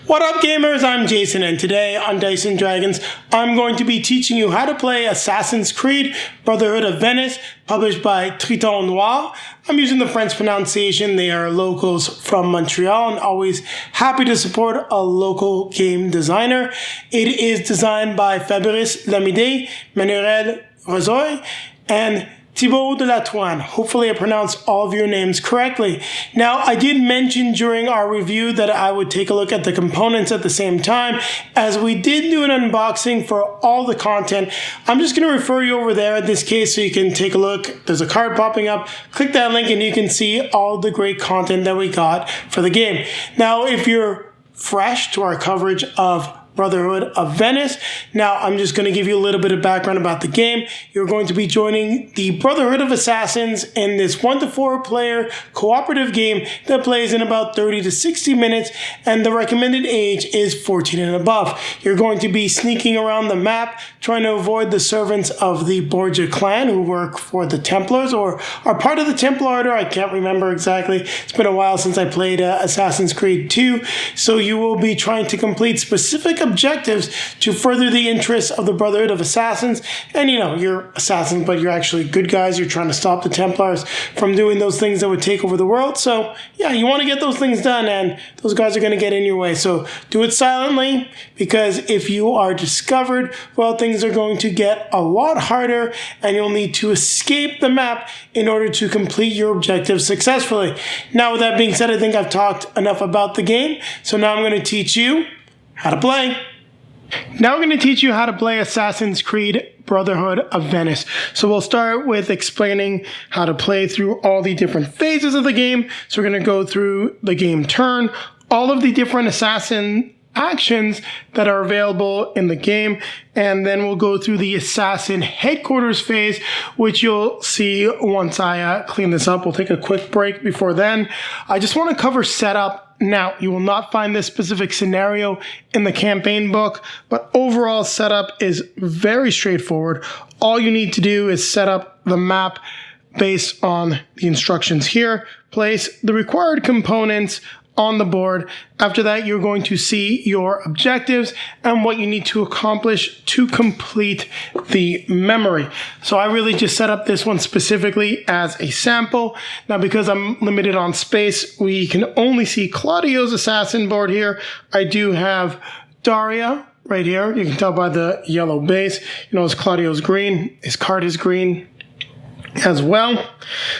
What up gamers, I'm Jason, and today on Dice & Dragons, I'm going to be teaching you how to play Assassin's Creed Brotherhood of Venice, published by Triton Noir. I'm using the French pronunciation. They are locals from Montreal and always happy to support a local game designer. It is designed by Fabrice Lamidey Manuel Rozoy and Thibaud de la Touanne. Hopefully I pronounced all of your names correctly. Now, I did mention during our review that I would take a look at the components at the same time, as we did do an unboxing for all the content. I'm just going to refer you over there in this case so you can take a look. There's a card popping up. Click that link and you can see all the great content that we got for the game. Now, if you're fresh to our coverage of Brotherhood of Venice. Now, I'm just going to give you a little bit of background about the game. You're going to be joining the Brotherhood of Assassins in this 1 to 4 player cooperative game that plays in about 30 to 60 minutes, and the recommended age is 14 and above. You're going to be sneaking around the map, trying to avoid the servants of the Borgia clan who work for the Templars or are part of the Templar Order. I can't remember exactly. It's been a while since I played Assassin's Creed 2. So you will be trying to complete specific objectives to further the interests of the Brotherhood of Assassins. And you know, you're assassins, but you're actually good guys. You're trying to stop the Templars from doing those things that would take over the world. So yeah, you want to get those things done, and those guys are going to get in your way. So do it silently, because if you are discovered, well, things are going to get a lot harder, and you'll need to escape the map in order to complete your objectives successfully. Now, with that being said, I think I've talked enough about the game. So now I'm going to teach you how to play. Now we're going to teach you how to play Assassin's Creed Brotherhood of Venice. So we'll start with explaining how to play through all the different phases of the game. So we're going to go through the game turn, all of the different assassin actions that are available in the game, and then we'll go through the assassin headquarters phase, which you'll see once I clean this up. We'll take a quick break before then. I just want to cover setup. Now, you will not find this specific scenario in the campaign book, but overall setup is very straightforward. All you need to do is set up the map based on the instructions here. Place the required components on the board. After that, you're going to see your objectives and what you need to accomplish to complete the memory. So I really just set up this one specifically as a sample. Now, because I'm limited on space, we can only see Claudio's assassin board here. I do have Daria right here. You can tell by the yellow base. You know, Claudio's green. His card is green as well.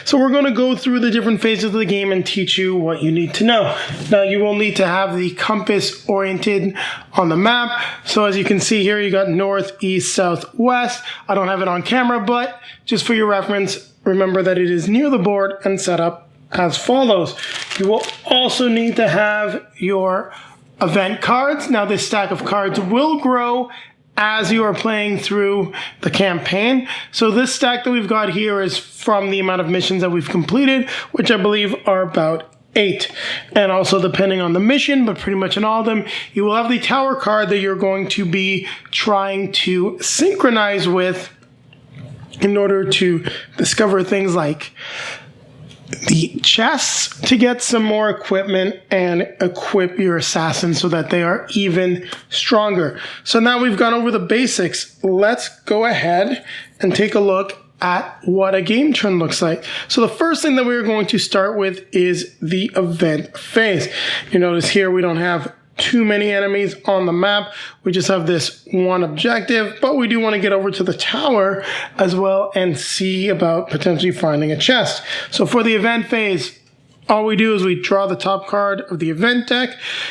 So we're going to go through the different phases of the game and teach you what you need to know. Now, you will need to have the compass oriented on the map. So as you can see here, you got north, east, south, west. I don't have it on camera, but just for your reference, remember that it is near the board and set up as follows. You will also need to have your event cards. Now, this stack of cards will grow as you are playing through the campaign. So this stack that we've got here is from the amount of missions that we've completed, which I believe are about 8. And also depending on the mission, but pretty much in all of them, you will have the tower card that you're going to be trying to synchronize with in order to discover things like the chests to get some more equipment and equip your assassins so that they are even stronger. So now we've gone over the basics. Let's go ahead and take a look at what a game turn looks like. So the first thing that we're going to start with is the event phase. You notice here we don't have too many enemies on the map. We just have this one objective, but we do want to get over to the tower as well and see about potentially finding a chest. So for the event phase, all we do is we draw the top card of the event deck.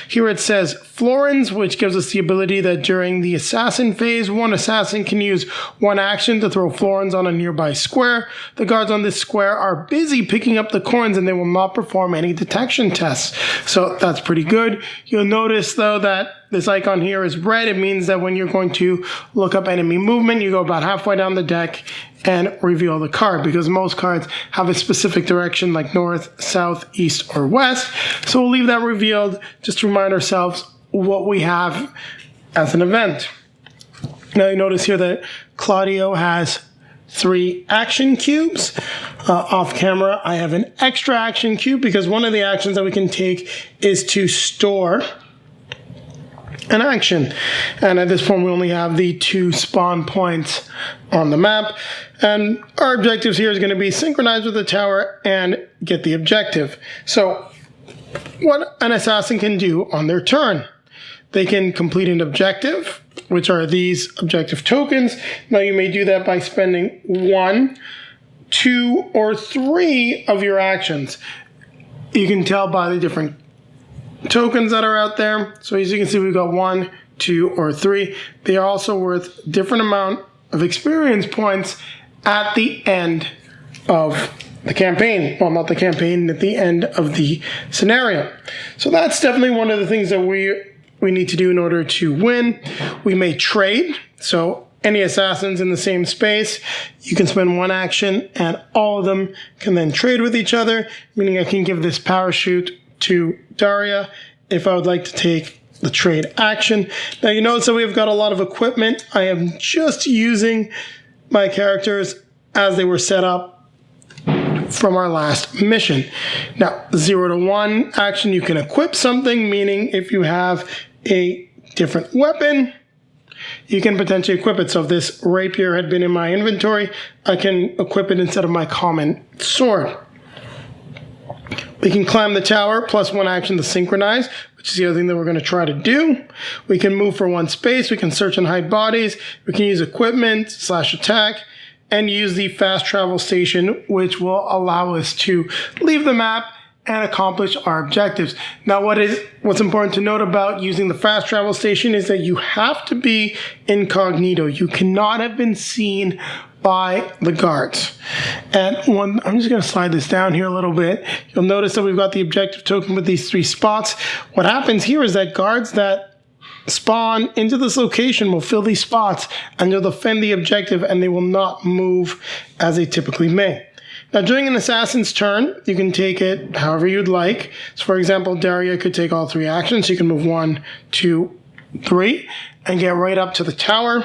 Here it says Florins, which gives us the ability that during the assassin phase, one assassin can use one action to throw florins on a nearby square. The guards on this square are busy picking up the coins and they will not perform any detection tests. So that's pretty good. You'll notice though that this icon here is red. It means that when you're going to look up enemy movement, you go about halfway down the deck and reveal the card, because most cards have a specific direction like north, south, east, or west. So we'll leave that revealed just to remind ourselves what we have as an event. Now you notice here that Claudio has 3 action cubes. Off camera, I have an extra action cube because one of the actions that we can take is to store an action. And at this point, we only have the 2 spawn points on the map. And our objectives here is going to be synchronize with the tower and get the objective. So what an assassin can do on their turn. They can complete an objective, which are these objective tokens. Now you may do that by spending 1, 2, or 3 of your actions. You can tell by the different tokens that are out there. So as you can see, we've got 1, 2, or 3. They are also worth different amount of experience points at the end of the campaign. Well, not the campaign, at the end of the scenario. So that's definitely one of the things that we need to do in order to win. We may trade. So any assassins in the same space, you can spend 1 action and all of them can then trade with each other, meaning I can give this parachute to Daria if I would like to take the trade action. Now you notice that we've got a lot of equipment. I am just using my characters as they were set up from our last mission. Now, 0 to 1 action, you can equip something, meaning if you have a different weapon, you can potentially equip it. So if this rapier had been in my inventory, I can equip it instead of my common sword. We can climb the tower, plus 1 action to synchronize, which is the other thing that we're going to try to do. We can move for 1 space. We can search and hide bodies. We can use equipment / attack, and use the fast travel station, which will allow us to leave the map and accomplish our objectives. Now, what's important to note about using the fast travel station is that you have to be incognito. You cannot have been seen by the guards. And I'm just going to slide this down here a little bit. You'll notice that we've got the objective token with these 3 spots. What happens here is that guards that spawn into this location will fill these spots and they'll defend the objective and they will not move as they typically may. Now, during an assassin's turn, you can take it however you'd like. So, for example, Daria could take all 3 actions. You can move 1, 2, 3 and get right up to the tower.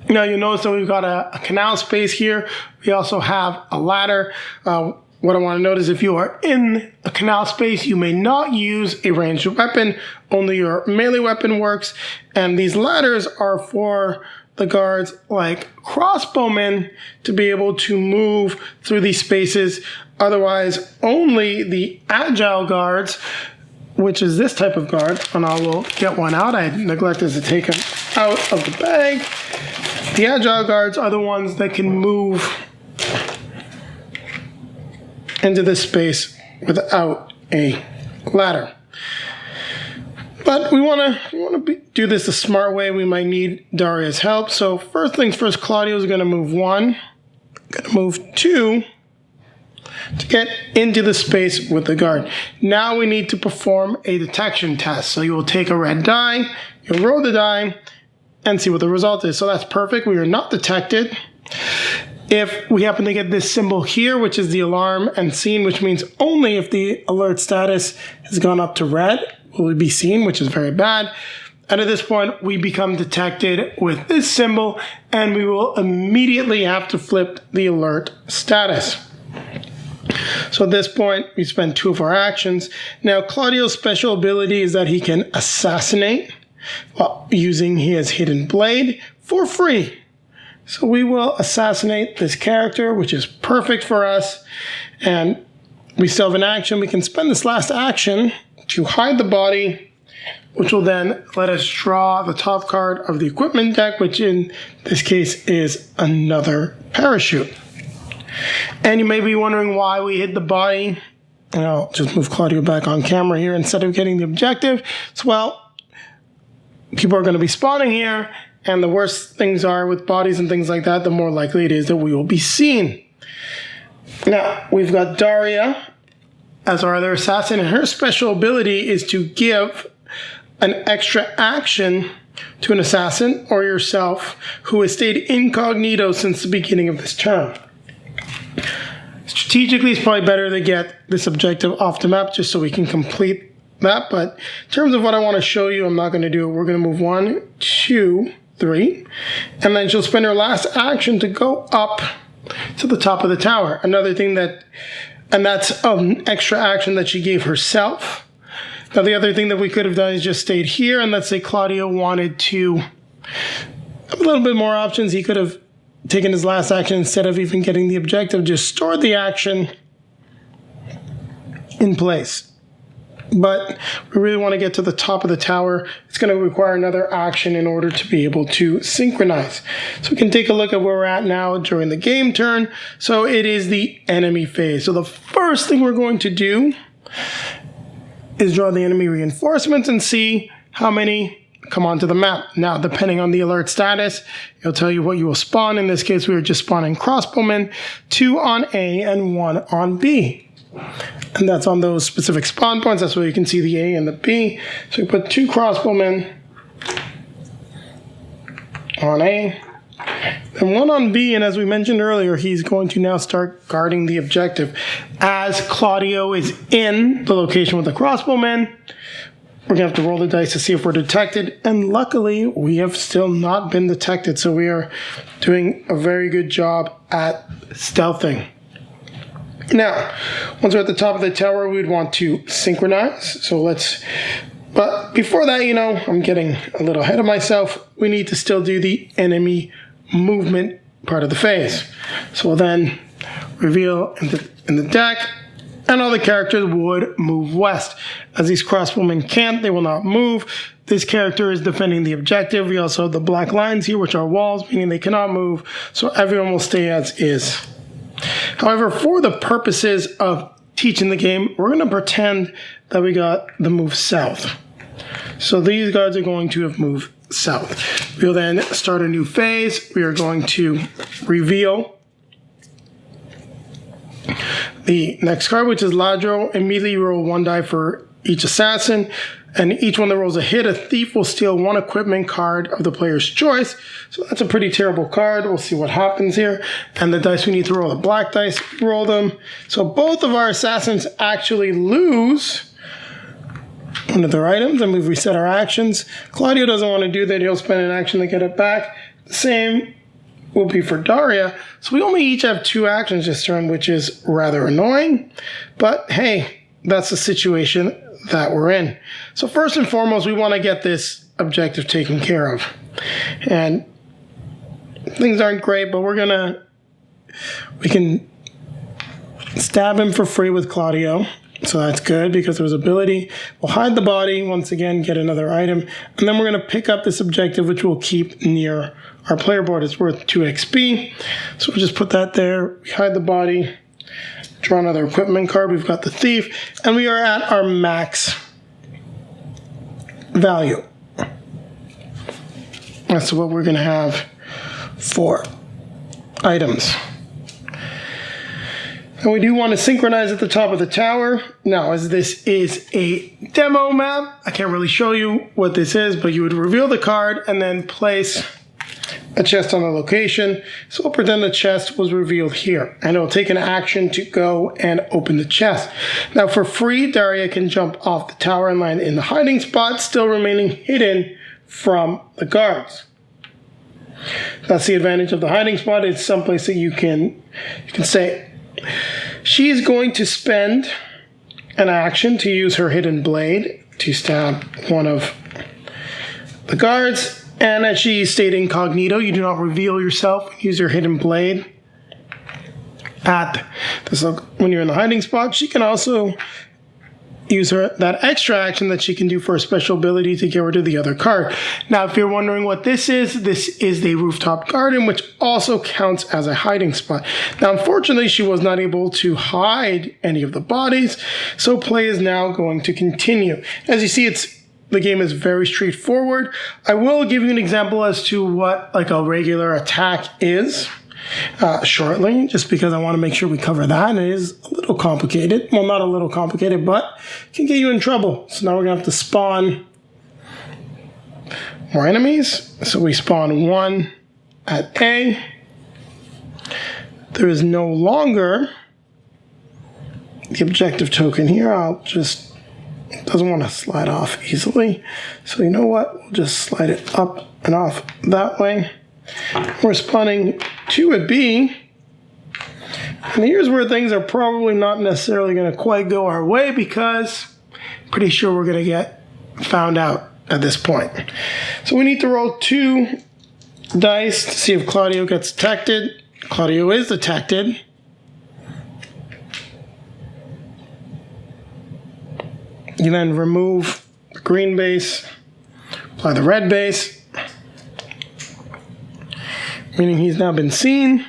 Now, you'll notice that we've got a canal space here. We also have a ladder. What I want to note is if you are in a canal space, you may not use a ranged weapon. Only your melee weapon works. And these ladders are for the guards like crossbowmen to be able to move through these spaces. Otherwise, only the agile guards, which is this type of guard, and I will get one out. I neglected to take him out of the bag. The agile guards are the ones that can move into this space without a ladder. But we want to do this the smart way. We might need Daria's help. So first things first, Claudio is going to move 1, going to move 2 to get into the space with the guard. Now we need to perform a detection test. So you will take a red die, you'll roll the die, and see what the result is. So that's perfect. We are not detected. If we happen to get this symbol here, which is the alarm and seen, which means only if the alert status has gone up to red, will be seen, which is very bad. And at this point, we become detected with this symbol, and we will immediately have to flip the alert status. So at this point, we spend 2 of our actions. Now, Claudio's special ability is that he can assassinate while using his hidden blade for free. So we will assassinate this character, which is perfect for us. And we still have an action. We can spend this last action to hide the body, which will then let us draw the top card of the equipment deck, which in this case is another parachute. And you may be wondering why we hid the body. And I'll just move Claudio back on camera here instead of getting the objective. So, well, people are going to be spawning here, and the worse things are with bodies and things like that, the more likely it is that we will be seen. Now, we've got Daria as our other assassin, and her special ability is to give an extra action to an assassin or yourself who has stayed incognito since the beginning of this turn. Strategically, it's probably better to get this objective off the map just so we can complete that, but in terms of what I want to show you, I'm not going to do it. We're going to move 1, 2, 3, and then she'll spend her last action to go up to the top of the tower. Another thing that's an extra action that she gave herself. Now, the other thing that we could have done is just stayed here, and let's say Claudio wanted to have a little bit more options. He could have taken his last action instead of even getting the objective, just stored the action in place. But we really want to get to the top of the tower. It's going to require another action in order to be able to synchronize. So we can take a look at where we're at now during the game turn. So it is the enemy phase. So the first thing we're going to do is draw the enemy reinforcements and see how many come onto the map. Now, depending on the alert status, it'll tell you what you will spawn. In this case, we were just spawning crossbowmen, 2 on A and 1 on B. And that's on those specific spawn points. That's where you can see the A and the B. So we put 2 crossbowmen on A and 1 on B. And as we mentioned earlier, he's going to now start guarding the objective. As Claudio is in the location with the crossbowmen, we're going to have to roll the dice to see if we're detected. And luckily, we have still not been detected. So we are doing a very good job at stealthing. Now, once we're at the top of the tower, we'd want to synchronize. But before that, I'm getting a little ahead of myself. We need to still do the enemy movement part of the phase. So we'll then reveal in the deck, and all the characters would move west. As these crossbowmen can't, they will not move. This character is defending the objective. We also have the black lines here, which are walls, meaning they cannot move. So everyone will stay as is. However, for the purposes of teaching the game, we're going to pretend that we got the move south. So these guards are going to have moved south. We'll then start a new phase. We are going to reveal the next card, which is Ladro. Immediately roll 1 die for each assassin. And each one that rolls a hit, a thief will steal 1 equipment card of the player's choice. So that's a pretty terrible card. We'll see what happens here. And the dice we need to roll, the black dice, roll them. So both of our assassins actually lose one of their items, and we've reset our actions. Claudio doesn't want to do that. He'll spend an action to get it back. The same will be for Daria. So we only each have 2 actions this turn, which is rather annoying. But hey, that's the situation that we're in. So first and foremost, we want to get this objective taken care of. And things aren't great, but we can stab him for free with Claudio. So that's good because of his ability. We'll hide the body, once again, get another item. And then we're going to pick up this objective, which we'll keep near our player board. It's worth 2 XP. So we'll just put that there. We hide the body. Draw another equipment card. We've got the thief. And we are at our max value. That's what we're going to have for items. And we do want to synchronize at the top of the tower. Now, as this is a demo map, I can't really show you what this is, but you would reveal the card and then place a chest on the location. So we'll pretend the chest was revealed here, and it'll take an action to go and open the chest. Now, for free, Daria can jump off the tower and land in the hiding spot, still remaining hidden from the guards. That's the advantage of the hiding spot. It's someplace that you can say she's going to spend an action to use her hidden blade to stab one of the guards. And as she stayed incognito, you do not reveal yourself. Use your hidden blade when you're in the hiding spot. She can also use that extra action that she can do for a special ability to get rid of the other card. Now, if you're wondering what this is the rooftop garden, which also counts as a hiding spot. Now, unfortunately, she was not able to hide any of the bodies, so play is now going to continue. As you see, the game is very straightforward. I will give you an example as to what a regular attack is shortly, just because I want to make sure we cover that. And it is a little complicated. Well, not a little complicated, but it can get you in trouble. So now we're going to have to spawn more enemies. So we spawn 1 at A. There is no longer the objective token here. It doesn't want to slide off easily. So you know what? We'll just slide it up and off that way. We're spawning 2 at B. And here's where things are probably not necessarily going to quite go our way, because pretty sure we're going to get found out at this point. So we need to roll 2 dice to see if Claudio gets detected. Claudio is detected. You then remove the green base, apply the red base, meaning he's now been seen.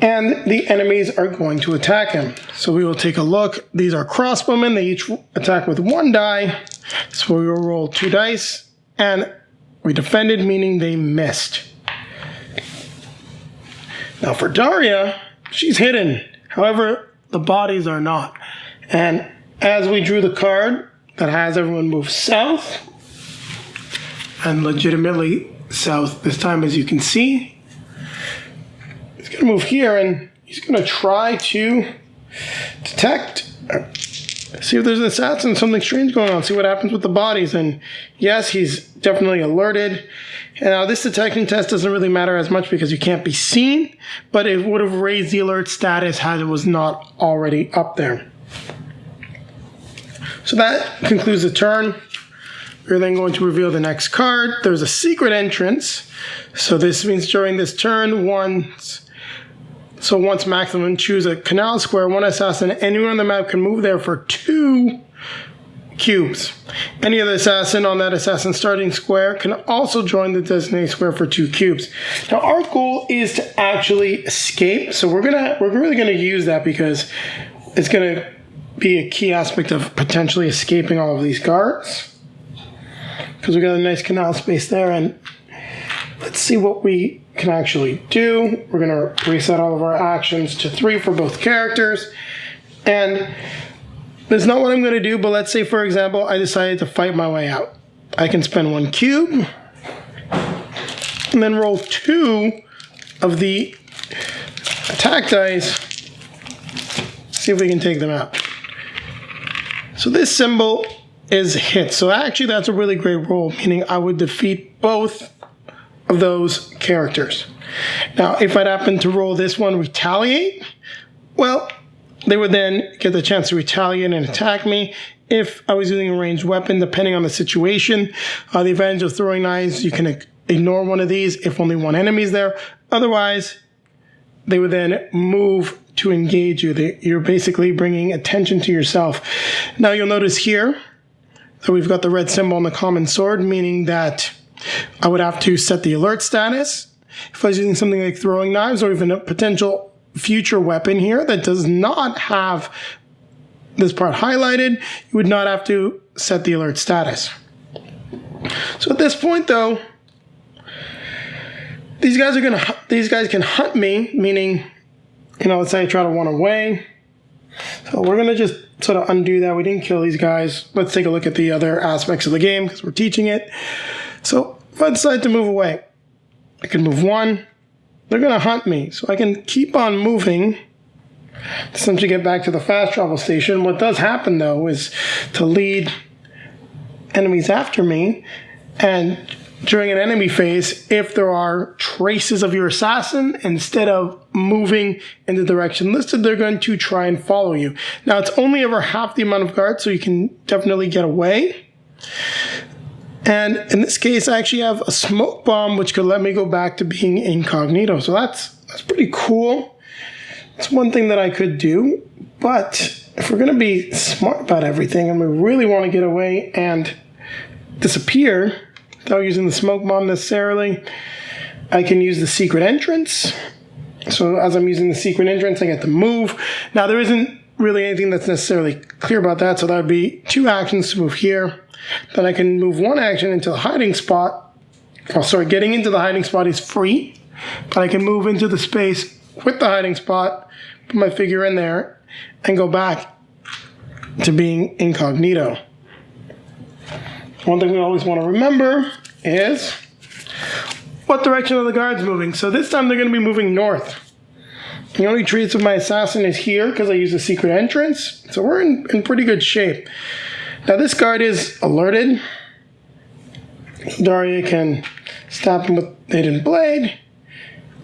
And the enemies are going to attack him. So we will take a look. These are crossbowmen. They each attack with 1 die. So we will roll 2 dice. And we defended, meaning they missed. Now for Daria, she's hidden. However, the bodies are not. And as we drew the card that has everyone move south, and legitimately south this time, as you can see, he's going to move here, and he's going to try to detect, see if there's an assassin, something strange going on, see what happens with the bodies. And yes, he's definitely alerted. And now this detection test doesn't really matter as much because you can't be seen, but it would have raised the alert status had it was not already up there. So that concludes the turn. We're then going to reveal the next card. There's a secret entrance. So this means during this turn, once maximum, choose a canal square. 1 assassin anywhere on the map can move there for 2 cubes. Any other assassin on that assassin starting square can also join the designated square for 2 cubes. Now our goal is to actually escape. So we're really gonna use that because it's gonna be a key aspect of potentially escaping all of these guards. Because we got a nice canal space there, and let's see what we can actually do. We're going to reset all of our actions to 3 for both characters. And that's not what I'm going to do, but let's say, for example, I decided to fight my way out. I can spend 1 cube, and then roll 2 of the attack dice, see if we can take them out. So this symbol is hit. So actually that's a really great roll, meaning I would defeat both of those characters. Now, if I'd happen to roll this one, retaliate, well, they would then get the chance to retaliate and attack me. If I was using a ranged weapon, depending on the situation, the advantage of throwing knives, you can ignore one of these if only 1 enemy is there. Otherwise, they would then move to engage you. You're basically bringing attention to yourself. Now you'll notice here that we've got the red symbol on the common sword, meaning that I would have to set the alert status. If I was using something like throwing knives or even a potential future weapon here that does not have this part highlighted, you would not have to set the alert status. So at this point though, these guys can hunt me, meaning, let's say I try to run away. So we're going to just sort of undo that. We didn't kill these guys. Let's take a look at the other aspects of the game because we're teaching it. So if I decide to move away, I can move 1. They're going to hunt me. So I can keep on moving to essentially get back to the fast travel station. What does happen, though, is to lead enemies after me. And during an enemy phase, if there are traces of your assassin, instead of moving in the direction listed, they're going to try and follow you. Now, it's only ever half the amount of guards, so you can definitely get away. And in this case, I actually have a smoke bomb, which could let me go back to being incognito. So that's pretty cool. It's one thing that I could do. But if we're going to be smart about everything and we really want to get away and disappear without using the smoke bomb necessarily, I can use the secret entrance. So as I'm using the secret entrance, I get to move. Now, there isn't really anything that's necessarily clear about that, so that would be 2 actions to move here. Then I can move 1 action into the hiding spot. Oh, sorry, getting into the hiding spot is free, but I can move into the space with the hiding spot, put my figure in there, and go back to being incognito. One thing we always want to remember is what direction are the guards moving. So this time they're going to be moving north. The only trace of my assassin is here because I use a secret entrance. So we're in pretty good shape. Now this guard is alerted. Daria can stab him with hidden blade.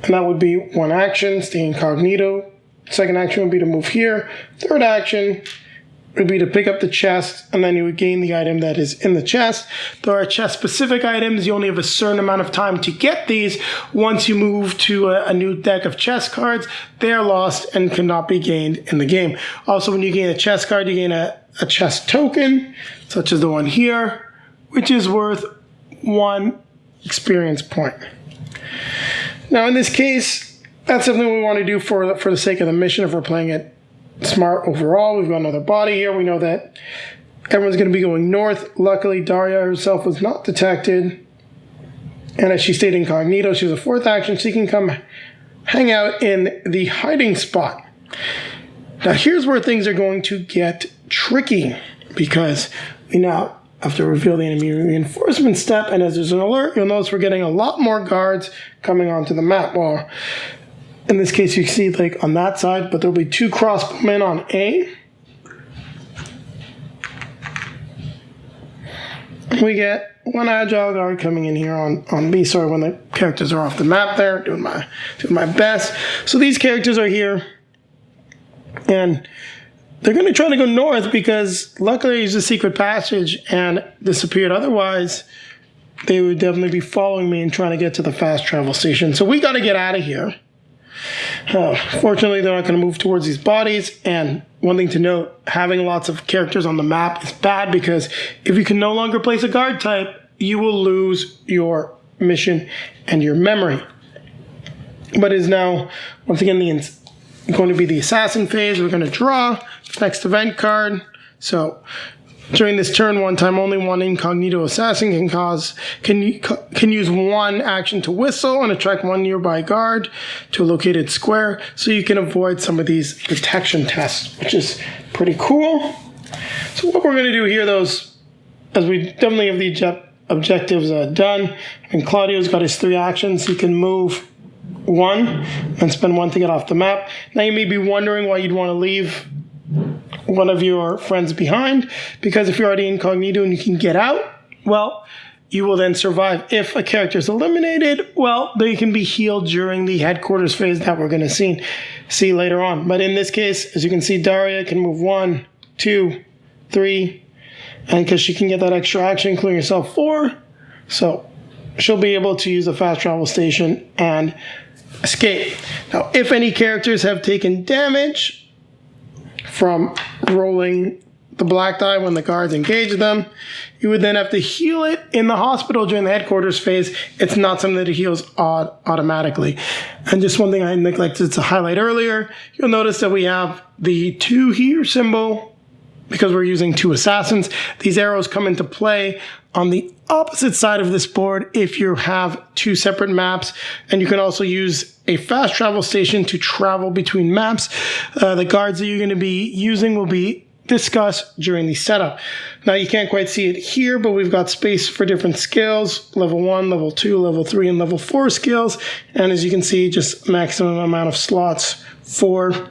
And that would be 1 action, stay incognito. Second action would be to move here. Third action would be to pick up the chest, and then you would gain the item that is in the chest. There are chest-specific items. You only have a certain amount of time to get these. Once you move to a new deck of chest cards, they are lost and cannot be gained in the game. Also, when you gain a chest card, you gain a chest token, such as the one here, which is worth 1 experience point. Now, in this case, that's something we want to do for the sake of the mission if we're playing it smart overall. We've got another body here. We know that everyone's going to be going north. Luckily, Daria herself was not detected. And as she stayed incognito, she was a 4th action. She can come hang out in the hiding spot. Now, here's where things are going to get tricky, because we now have to reveal the enemy reinforcement step. And as there's an alert, you'll notice we're getting a lot more guards coming onto the map. Well, in this case, you can see like on that side, but there'll be 2 crossbowmen on A. We get 1 agile guard coming in here on B. Sorry, when the characters are off the map there, doing my best. So these characters are here, and they're going to try to go north because luckily I used a secret passage and disappeared. Otherwise, they would definitely be following me and trying to get to the fast travel station. So we got to get out of here. Fortunately, they're not going to move towards these bodies. And one thing to note, having lots of characters on the map is bad, because if you can no longer place a guard type, you will lose your mission and your memory. But it is now, once again, going to be the assassin phase. We're going to draw next event card. So during this turn, one time only, 1 incognito assassin can use 1 action to whistle and attract 1 nearby guard to a located square, so you can avoid some of these detection tests, which is pretty cool. So what we're going to do here, though, is, as we definitely have the objectives done, and Claudio's got his 3 actions. He can move 1 and spend 1 to get off the map. Now you may be wondering why you'd want to leave one of your friends behind, because if you're already incognito and you can get out, well, you will then survive. If a character is eliminated, well, they can be healed during the headquarters phase that we're going to see later on. But in this case, as you can see, Daria can move 1, 2, 3, and because she can get that extra action, including herself 4, so she'll be able to use the fast travel station and escape. Now, if any characters have taken damage from rolling the black die when the guards engage them, you would then have to heal it in the hospital during the headquarters phase. It's not something that it heals automatically. And just one thing I neglected to highlight earlier, you'll notice that we have the 2 here symbol because we're using 2 assassins. These arrows come into play on the opposite side of this board if you have 2 separate maps, and you can also use a fast travel station to travel between maps. The guards that you're going to be using will be discussed during the setup. Now you can't quite see it here, but we've got space for different skills, level 1, level 2, level 3, and level 4 skills, and as you can see, just maximum amount of slots for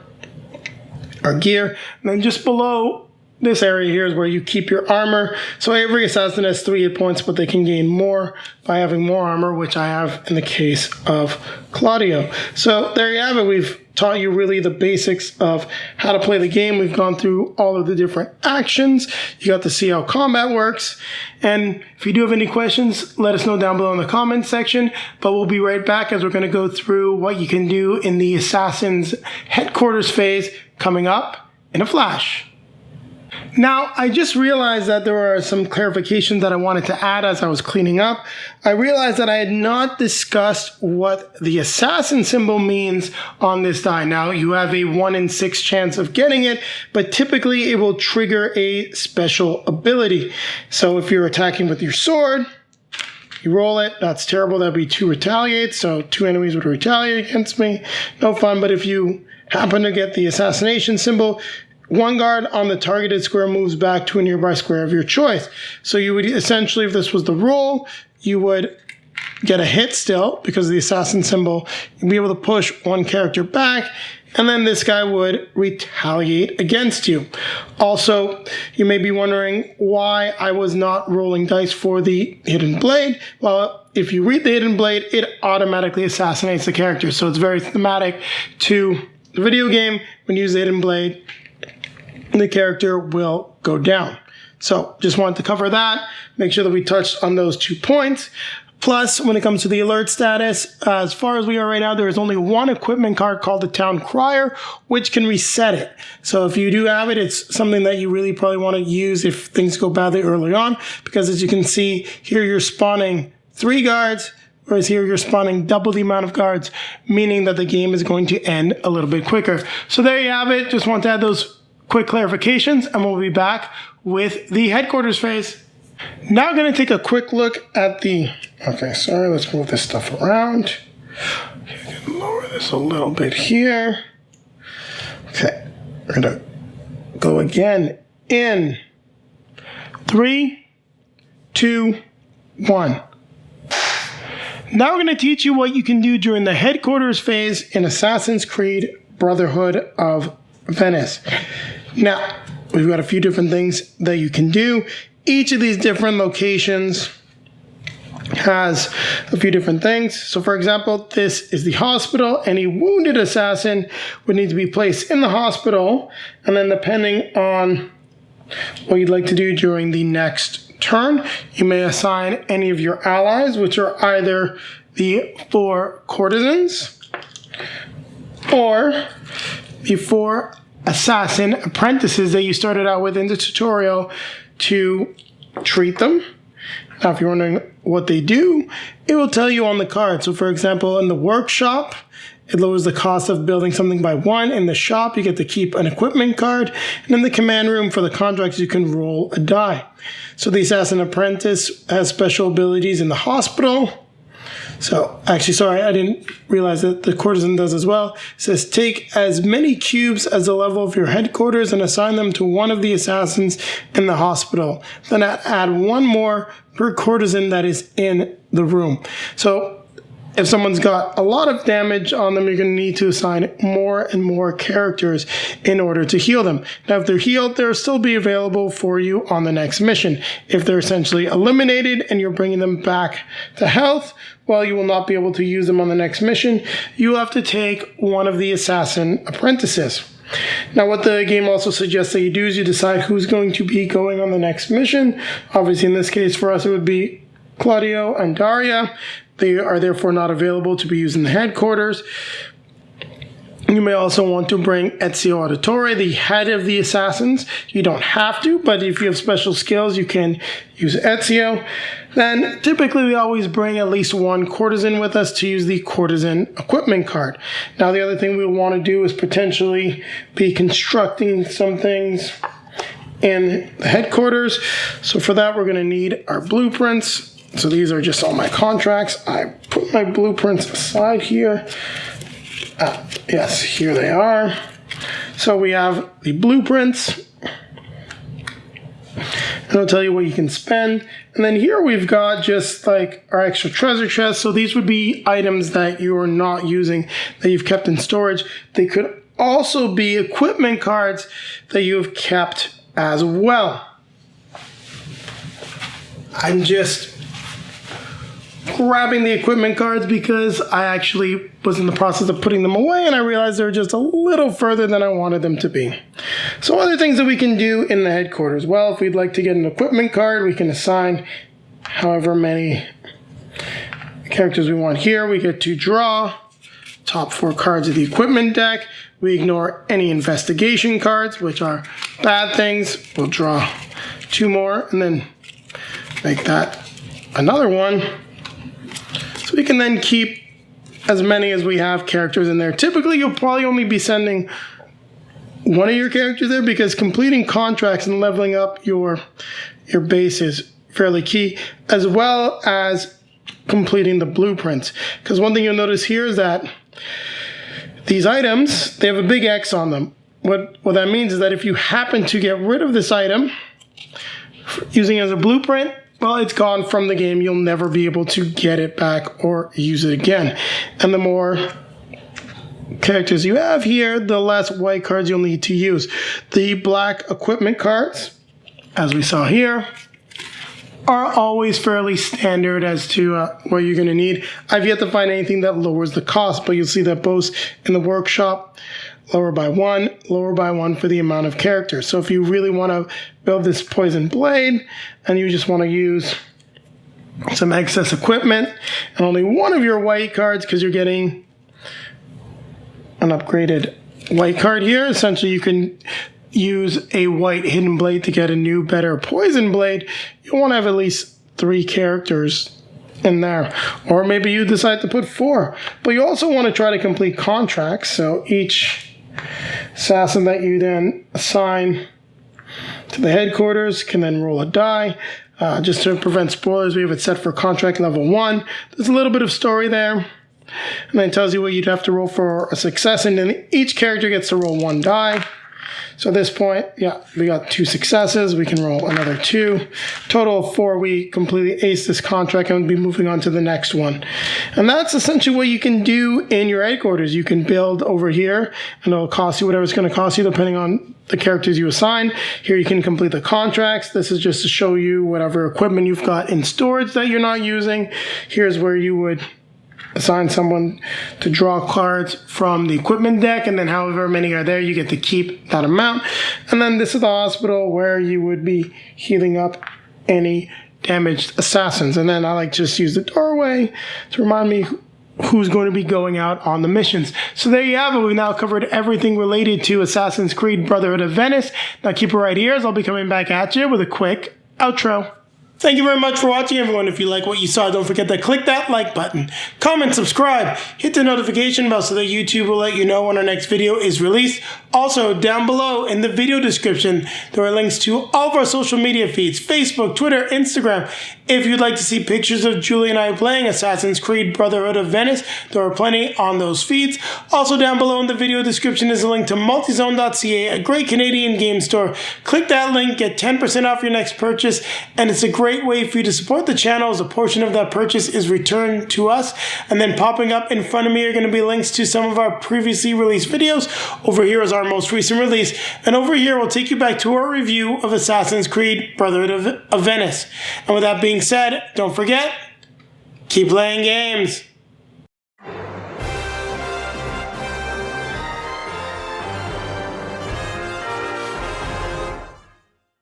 our gear. And then just below this area here is where you keep your armor. So every assassin has 3 hit points, but they can gain more by having more armor, which I have in the case of Claudio. So there you have it. We've taught you really the basics of how to play the game. We've gone through all of the different actions. You got to see how combat works. And if you do have any questions, let us know down below in the comments section. But we'll be right back as we're going to go through what you can do in the Assassin's headquarters phase coming up in a flash. Now, I just realized that there are some clarifications that I wanted to add as I was cleaning up. I realized that I had not discussed what the assassin symbol means on this die. Now, you have a 1 in 6 chance of getting it, but typically it will trigger a special ability. So if you're attacking with your sword, you roll it, that's terrible, that'd be 2 retaliate, so 2 enemies would retaliate against me. No fun, but if you happen to get the assassination symbol, 1 guard on the targeted square moves back to a nearby square of your choice. So you would essentially, if this was the roll, you would get a hit still because of the assassin symbol. You'd be able to push 1 character back, and then this guy would retaliate against you. Also, you may be wondering why I was not rolling dice for the hidden blade. Well, if you read the hidden blade, it automatically assassinates the character. So it's very thematic to the video game when you use the hidden blade. the character will go down. So just wanted to cover that, make sure that we touched on those 2 points. Plus, when it comes to the alert status, as far as we are right now, there is only one equipment card called the Town Crier, which can reset it. So if you do have it, it's something that you really probably want to use if things go badly early on, because as you can see, here you're spawning 3 guards, whereas here you're spawning double the amount of guards, meaning that the game is going to end a little bit quicker. So there you have it. Just want to add those quick clarifications, and we'll be back with the headquarters phase. Now I'm going to take a quick look at the... Okay, sorry, let's move this stuff around. Okay, lower this a little bit here. Okay, we're going to go again in 3, 2, 1. Now we're going to teach you what you can do during the headquarters phase in Assassin's Creed Brotherhood of Venice. Now, we've got a few different things that you can do. Each of these different locations has a few different things. So for example, this is the hospital. Any wounded assassin would need to be placed in the hospital. And then depending on what you'd like to do during the next turn, you may assign any of your allies, which are either the 4 courtesans or the 4 assassin apprentices that you started out with in the tutorial, to treat them. Now, if you're wondering what they do, it will tell you on the card. So for example, in the workshop, it lowers the cost of building something by 1. In the shop, you get to keep an equipment card. And in the command room for the contracts, you can roll a die. So the assassin apprentice has special abilities in the hospital. So actually, sorry, I didn't realize that the courtesan does as well. It says take as many cubes as the level of your headquarters and assign them to one of the assassins in the hospital. Then add 1 more per courtesan that is in the room. So if someone's got a lot of damage on them, you're going to need to assign more and more characters in order to heal them. Now, if they're healed, they'll still be available for you on the next mission. If they're essentially eliminated and you're bringing them back to health, well, you will not be able to use them on the next mission. You'll have to take one of the assassin apprentices. Now, what the game also suggests that you do is you decide who's going to be going on the next mission. Obviously, in this case, for us, it would be Claudio and Daria. They are therefore not available to be used in the headquarters. You may also want to bring Ezio Auditore, the head of the assassins. You don't have to, but if you have special skills, you can use Ezio. Then typically we always bring at least 1 courtesan with us to use the courtesan equipment card. Now the other thing we'll want to do is potentially be constructing some things in the headquarters. So for that, we're going to need our blueprints. So these are just all my contracts. I put my blueprints aside here. Yes, here they are. So we have the blueprints. And it'll tell you what you can spend. And then here we've got just like our extra treasure chest. So these would be items that you are not using, that you've kept in storage. They could also be equipment cards that you have kept as well. I'm just grabbing the equipment cards because I actually was in the process of putting them away and I realized they were just a little further than I wanted them to be. So other things that we can do in the headquarters. Well, if we'd like to get an equipment card, we can assign however many characters we want here. We get to draw top 4 cards of the equipment deck. We ignore any investigation cards, which are bad things. We'll draw 2 more and then make that another one. So we can then keep as many as we have characters in there. Typically, you'll probably only be sending 1 of your characters there because completing contracts and leveling up your base is fairly key, as well as completing the blueprints. Because one thing you'll notice here is that these items, they have a big X on them. What that means is that if you happen to get rid of this item using it as a blueprint, well, it's gone from the game. You'll never be able to get it back or use it again. And the more characters you have here, the less white cards you'll need to use. The black equipment cards, as we saw here, are always fairly standard as to what you're going to need. I've yet to find anything that lowers the cost, but you'll see that both in the workshop, lower by one for the amount of characters. So if you really want to build this poison blade and you just want to use some excess equipment and only one of your white cards because you're getting an upgraded white card here, essentially you can use a white hidden blade to get a new, better poison blade. You want to have at least 3 characters in there, or maybe you decide to put 4. But you also want to try to complete contracts, so each assassin that you then assign to the headquarters can then roll a die. Just to prevent spoilers, we have it set for contract level 1. There's a little bit of story there, and then it tells you what you'd have to roll for a success, and then each character gets to roll 1 die. So at this point, yeah, we got 2 successes. We can roll another 2. Total of 4. We completely aced this contract and we'll be moving on to the next one. And that's essentially what you can do in your headquarters. You can build over here and it'll cost you whatever it's going to cost you depending on the characters you assign. Here you can complete the contracts. This is just to show you whatever equipment you've got in storage that you're not using. Here's where you would assign someone to draw cards from the equipment deck, and then however many are there, you get to keep that amount. And then this is the hospital where you would be healing up any damaged assassins. And then I like to just use the doorway to remind me who's going to be going out on the missions. So there you have it. We've now covered everything related to Assassin's Creed Brotherhood of Venice. Now keep it right here as I'll be coming back at you with a quick outro. Thank you very much for watching, everyone. If you like what you saw, don't forget to click that like button, comment, subscribe, hit the notification bell so that YouTube will let you know when our next video is released. Also, down below in the video description, there are links to all of our social media feeds, Facebook, Twitter, Instagram. If you'd like to see pictures of Julie and I playing Assassin's Creed Brotherhood of Venice, there are plenty on those feeds. Also, down below in the video description is a link to multizone.ca, a great Canadian game store. Click that link, get 10% off your next purchase, and it's a great way for you to support the channel as a portion of that purchase is returned to us. And then popping up in front of me are going to be links to some of our previously released videos. Over here is our most recent release, and over here we'll take you back to our review of Assassin's Creed Brotherhood of Venice. And with that being said, don't forget, keep playing games.